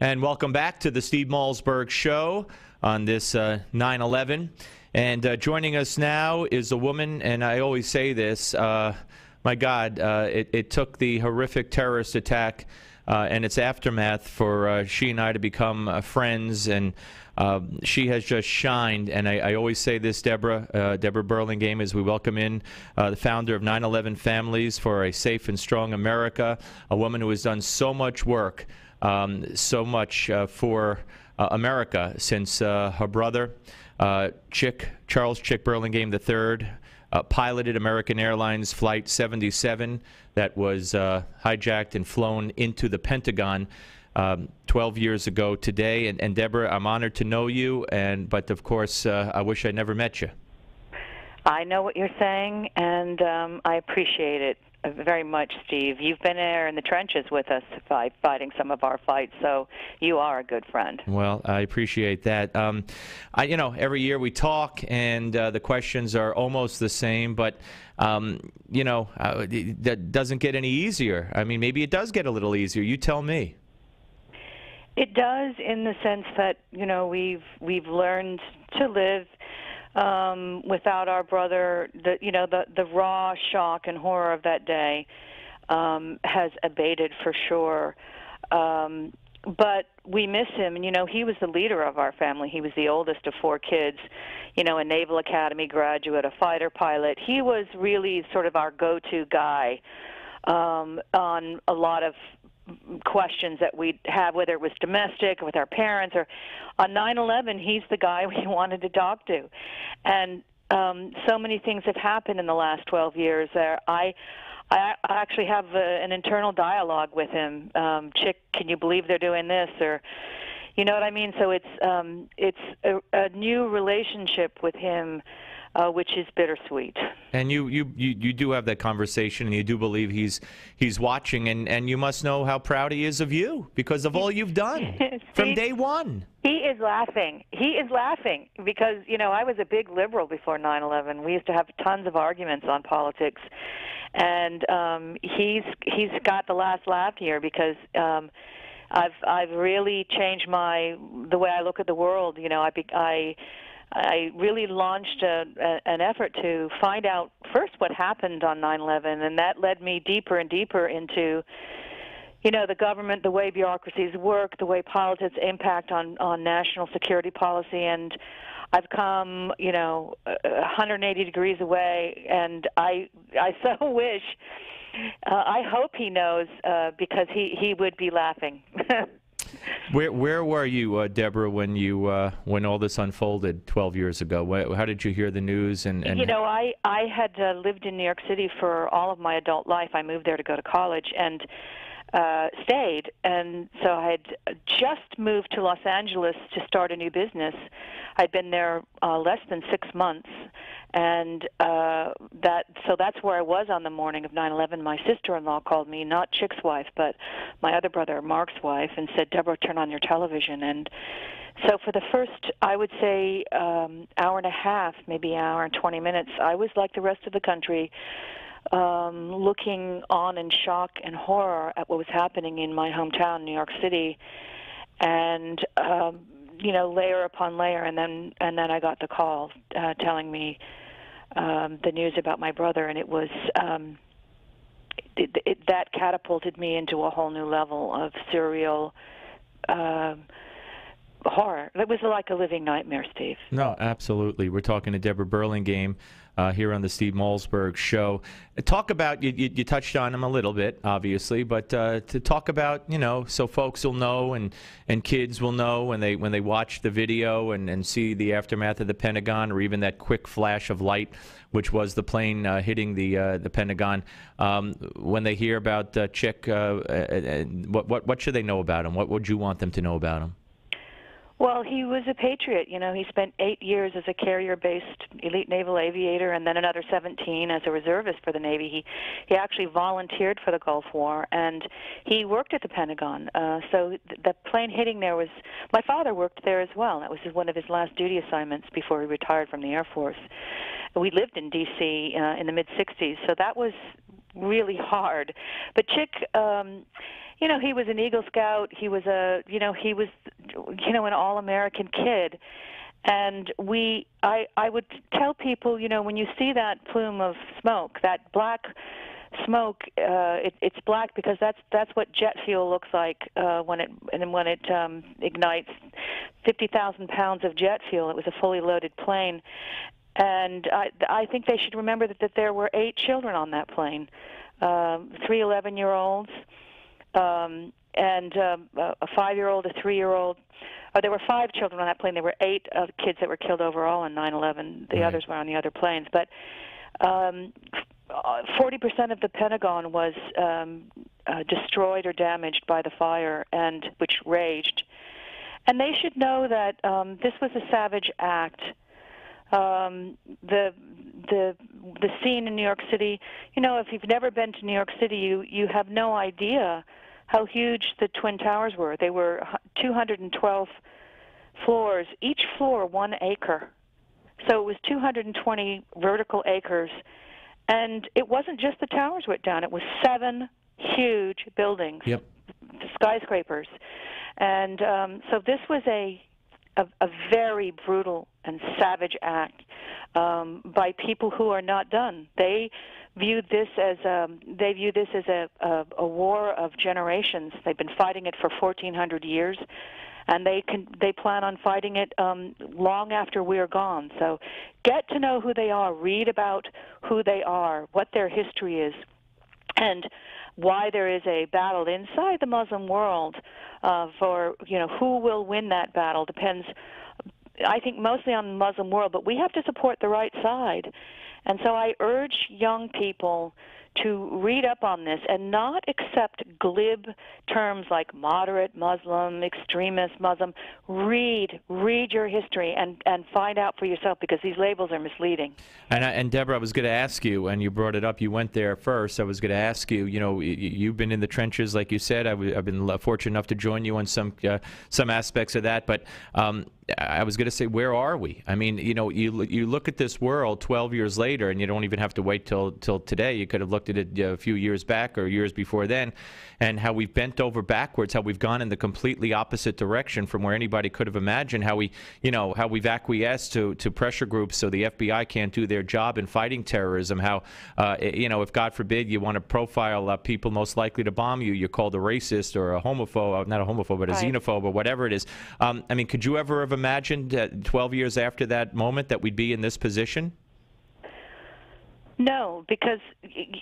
And welcome back to the Steve Malzberg Show on this 9/11. And joining us now is a woman, and I always say this, my God, it took the horrific terrorist attack and its aftermath for she and I to become friends, and she has just shined. And I always say this, Debra Burlingame, as we welcome in the founder of 9/11 Families for a Safe and Strong America, a woman who has done so much work, so much for America since her brother, Charles Chic Burlingame III, piloted American Airlines Flight 77 that was hijacked and flown into the Pentagon 12 years ago today. And Debra, I'm honored to know you, but of course, I wish I never met you. I know what you're saying, and I appreciate it very much, Steve. You've been there in the trenches with us fighting some of our fights, so you are a good friend. Well, I appreciate that. Every year we talk, and the questions are almost the same, but, that doesn't get any easier. I mean, maybe it does get a little easier. You tell me. It does, in the sense that, we've learned to live without our brother. The raw shock and horror of that day has abated for sure. But we miss him, and he was the leader of our family. He was the oldest of 4 kids, a Naval Academy graduate, a fighter pilot. He was really sort of our go-to guy on a lot of questions that we'd have, whether it was domestic, with our parents, or on 9/11, he's the guy we wanted to talk to. And so many things have happened in the last 12 years. I actually have an internal dialogue with him. Chick, can you believe they're doing this? Or, you know what I mean? So it's a new relationship with him, which is bittersweet. And you do have that conversation, and you do believe he's watching, and you must know how proud he is of you because of all you've done from day one. He is laughing. He is laughing because, I was a big liberal before 9/11. We used to have tons of arguments on politics, and he's got the last laugh here because I've really changed the way I look at the world. I really launched an effort to find out first what happened on 9/11, and that led me deeper and deeper into, the government, the way bureaucracies work, the way politics impact on national security policy. And I've come, 180 degrees away, and I so wish, I hope he knows, because he would be laughing. Where were you, Debra, when all this unfolded 12 years ago? How did you hear the news? And I had lived in New York City for all of my adult life. I moved there to go to college and stayed, and so I had just moved to Los Angeles to start a new business. I'd been there less than 6 months, and so that's where I was on the morning of 9/11. My sister-in-law called me, not Chick's wife, but my other brother, Mark's wife, and said, "Debra, turn on your television." And so for the first, I would say, hour and a half, maybe hour and 20 minutes, I was like the rest of the country, looking on in shock and horror at what was happening in my hometown, New York City, and layer upon layer, and then I got the call telling me the news about my brother, and it was that catapulted me into a whole new level of surreal horror. It was like a living nightmare, Steve. No, absolutely. We're talking to Debra Burlingame here on the Steve Malzberg Show. Talk about, you touched on him a little bit, obviously, but to talk about, so folks will know and kids will know when they watch the video and see the aftermath of the Pentagon, or even that quick flash of light, which was the plane hitting the Pentagon. When they hear about Chic, what should they know about him? What would you want them to know about him? Well, he was a patriot. He spent 8 years as a carrier-based elite naval aviator, and then another 17 as a reservist for the Navy. He actually volunteered for the Gulf War, and he worked at the Pentagon. So the plane hitting there was, my father worked there as well. That was one of his last duty assignments before he retired from the Air Force. We lived in D.C. In the mid-'60s, so that was really hard. But Chic, he was an Eagle Scout. He was an all-American kid. And I would tell people, when you see that plume of smoke, that black smoke, it's black because that's what jet fuel looks like when it ignites. 50,000 pounds of jet fuel. It was a fully loaded plane, and I think they should remember that there were 8 children on that plane, 3 11-year-olds, and a 5-year-old, a 3-year-old. There were 5 children on that plane. There were 8 kids that were killed overall in 9/11. The others were on the other planes. But 40% of the Pentagon was destroyed or damaged by the fire, and which raged. And they should know that this was a savage act. The scene in New York City. If you've never been to New York City, you have no idea how huge the Twin Towers were. They were 212 floors, each floor 1 acre. So it was 220 vertical acres. And it wasn't just the towers went down. It was 7 huge buildings, skyscrapers. And so this was a very brutal and savage act by people who are not done. They view this as a war of generations. They've been fighting it for 1,400 years, and they plan on fighting it long after we're gone. So get to know who they are, read about who they are, what their history is, and why there is a battle inside the Muslim world for who will win that battle depends, I think, mostly on the Muslim world, but we have to support the right side. And so I urge young people to read up on this and not accept glib terms like moderate Muslim, extremist Muslim. Read your history and find out for yourself, because these labels are misleading. And Deborah, I was going to ask you, and you brought it up, you went there first. I was going to ask you, you've been in the trenches, like you said. I've been fortunate enough to join you on some aspects of that, but I was going to say, where are we? I mean, you look at this world 12 years later, and you don't even have to wait till today. You could have looked at it a few years back or years before then, and how we've bent over backwards, how we've gone in the completely opposite direction from where anybody could have imagined, how we've acquiesced to pressure groups so the FBI can't do their job in fighting terrorism, how, if God forbid you want to profile people most likely to bomb you, you're called a racist or a homophobe, not a homophobe, but a xenophobe or whatever it is. I mean, could you ever have imagined 12 years after that moment that we'd be in this position? No, because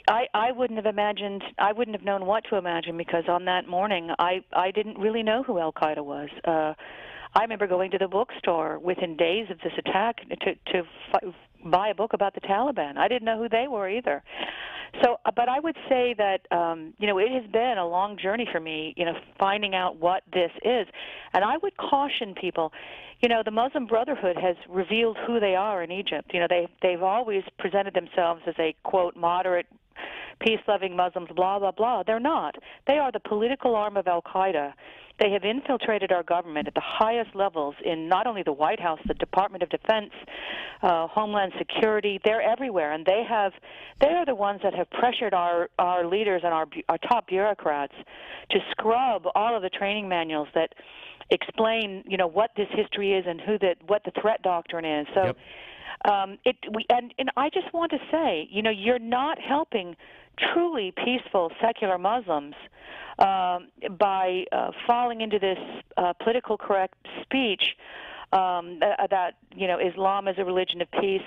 I wouldn't have imagined, I wouldn't have known what to imagine, because on that morning I didn't really know who Al-Qaeda was. I remember going to the bookstore within days of this attack to buy a book about the Taliban. I didn't know who they were either. So, but I would say that, it has been a long journey for me, finding out what this is. And I would caution people, the Muslim Brotherhood has revealed who they are in Egypt. They've always presented themselves as a, quote, moderate, peace-loving Muslims, blah, blah, blah. They're not. They are the political arm of Al-Qaeda. They have infiltrated our government at the highest levels in not only the White House, the Department of Defense, Homeland Security. They're everywhere, and they are the ones that have pressured our leaders and our top bureaucrats to scrub all of the training manuals that explain, what this history is and what the threat doctrine is. So, and I just want to say, you're not helping truly peaceful secular Muslims by falling into this political correct speech that Islam is a religion of peace.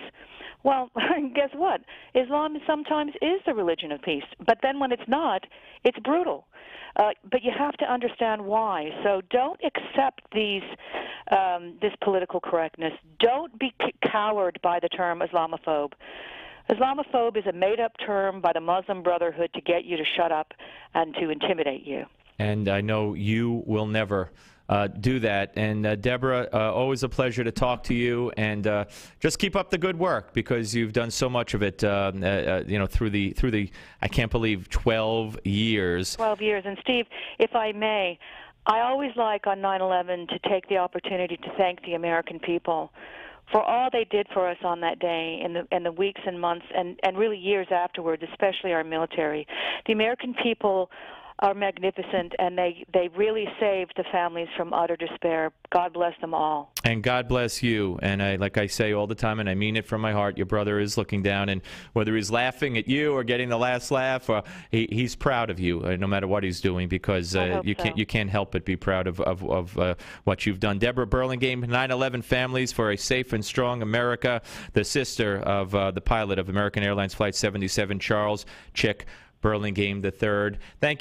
Well, guess what? Islam sometimes is the religion of peace, but then when it's not, it's brutal. But you have to understand why. So don't accept this political correctness. Don't be cowed by the term Islamophobe. Islamophobe is a made-up term by the Muslim Brotherhood to get you to shut up and to intimidate you. And I know you will never do that. And Deborah, always a pleasure to talk to you. And just keep up the good work, because you've done so much of it, through the I can't believe 12 years. 12 years. And Steve, if I may, I always like on 9/11 to take the opportunity to thank the American people for all they did for us on that day, in the weeks and months and really years afterwards, especially our military. The American people are magnificent, and they really saved the families from utter despair. God bless them all. And God bless you. And like I say all the time, and I mean it from my heart, your brother is looking down, and whether he's laughing at you or getting the last laugh, he's proud of you, no matter what he's doing, because you can't help but be proud of what you've done. Debra Burlingame, 9/11 Families for a Safe and Strong America, the sister of the pilot of American Airlines Flight 77, Charles Chic Burlingame III. Thank you.